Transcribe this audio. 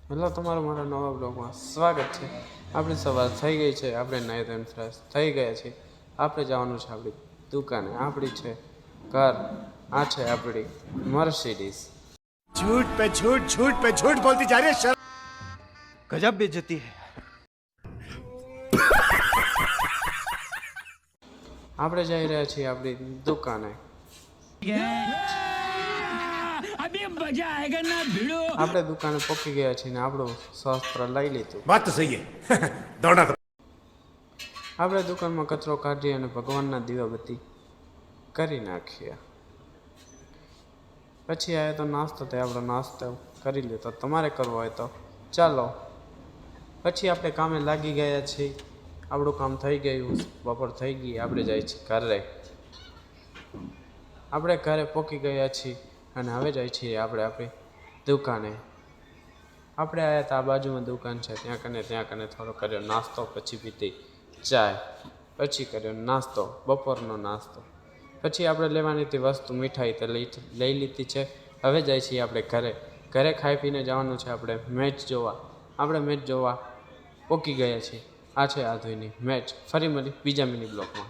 Hello, તમારું મારા નવા બ્લોગમાં સ્વાગત છે। આપણી સવાર થઈ ગઈ છે, આપણે નાહી ધોઈને ફ્રેશ થઈ ગયા છીએ। આપણે જવાનું છે આપણી દુકાને, આપણી છે કાર, આ છે આપણી મર્સિડીઝ। झूठ पे झूठ झूठ पे झूठ बोलती जा रही है। गजब बेइज्जती है। આપણે જઈ રહ્યા છીએ આપણી દુકાને। આપણે દુકાને પહોંચી ગયા છીએ ને આપણું શસ્ત્ર લઈ લીધું। बात तो सही है। दौड़ा तो આપણે દુકાનમાં કચરો કાઢી અને ભગવાનના દીવાબત્તી કરી નાખ્યા। પછી આવ્યો તો નાસ્તો, તે આપણો નાસ્તો કરી લીધો। તમારે કરવો હોય તો ચાલો। પછી આપણે કામે લાગી ગયા છીએ। આપણું કામ થઈ ગયું, બપોર થઈ ગઈ, આપણે જાય છીએ ઘરે। આપણે ઘરે પહોંચી ગયા છીએ અને હવે જાય છીએ આપણે આપણી દુકાને। આપણે આવ્યા હતા, આ બાજુમાં દુકાન છે, ત્યાં કને થોડો કર્યો નાસ્તો, પછી પીધી ચાય, પછી કર્યો નાસ્તો, બપોરનો નાસ્તો। પછી આપણે લેવાની હતી વસ્તુ, મીઠાઈ તો લઈ લીધી છે। હવે જાય છીએ આપણે ઘરે ખાઈ પીને જવાનું છે આપણે મેચ જોવા। આપણે મેચ જોવા પહોંચી ગયા છીએ। આ છે આધુની મેચ। ફરી મળી બીજા મિની બ્લોગમાં।